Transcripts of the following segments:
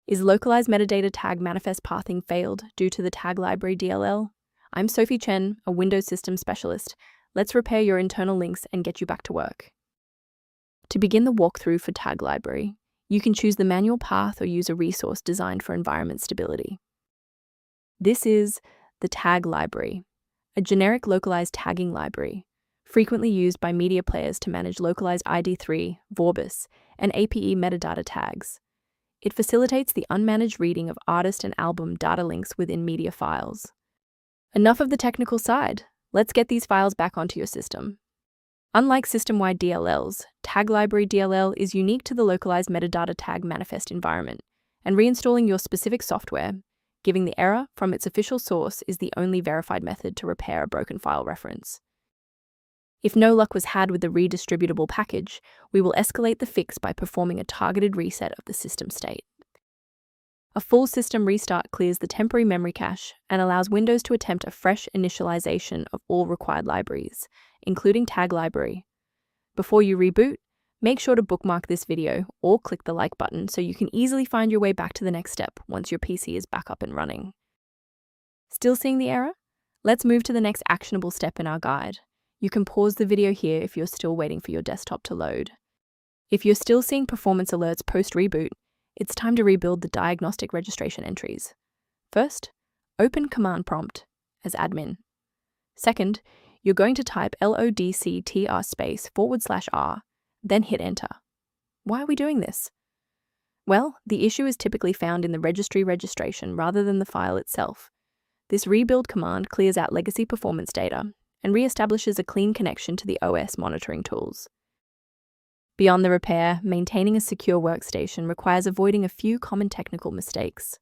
Is localized metadata tag manifest pathing failed due to the Tag library DLL? I'm Sophie Chen, a Windows Systems Specialist. Let's repair your internal links and get you back to work. To begin the walkthrough for Tag library, you can choose the manual path or use a resource designed for environment stability. This is the Tag library, a generic localized tagging library, frequently used by media players to manage localized ID3, Vorbis, and APE metadata tags. It facilitates the unmanaged reading of artist and album data links within media files. Enough of the technical side. Let's get these files back onto your system. Unlike system-wide DLLs, Tag library DLL is unique to the localized metadata tag manifest environment, and reinstalling your specific software, giving the error from its official source, is the only verified method to repair a broken file reference. If no luck was had with the redistributable package, we will escalate the fix by performing a targeted reset of the system state. A full system restart clears the temporary memory cache and allows Windows to attempt a fresh initialization of all required libraries, including Tag library. Before you reboot, make sure to bookmark this video or click the like button so you can easily find your way back to the next step once your PC is back up and running. Still seeing the error? Let's move to the next actionable step in our guide. You can pause the video here if you're still waiting for your desktop to load. If you're still seeing performance alerts post-reboot, it's time to rebuild the diagnostic registration entries. First, open Command Prompt as admin. Second, you're going to type locktr/r, then hit Enter. Why are we doing this? Well, the issue is typically found in the registry registration rather than the file itself. This rebuild command clears out legacy performance data and reestablishes a clean connection to the OS monitoring tools. Beyond the repair, maintaining a secure workstation requires avoiding a few common technical mistakes.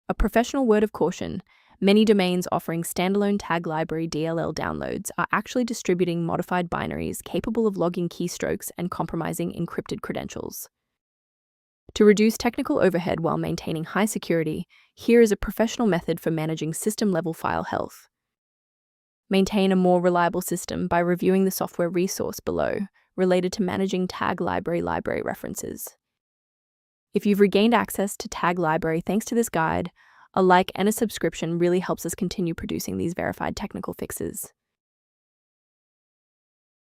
A professional word of caution: many domains offering standalone Tag library DLL downloads are actually distributing modified binaries capable of logging keystrokes and compromising encrypted credentials. To reduce technical overhead while maintaining high security, here is a professional method for managing system-level file health. Maintain a more reliable system by reviewing the software resource below related to managing Tag library references. If you've regained access to Tag library thanks to this guide, a like and a subscription really helps us continue producing these verified technical fixes.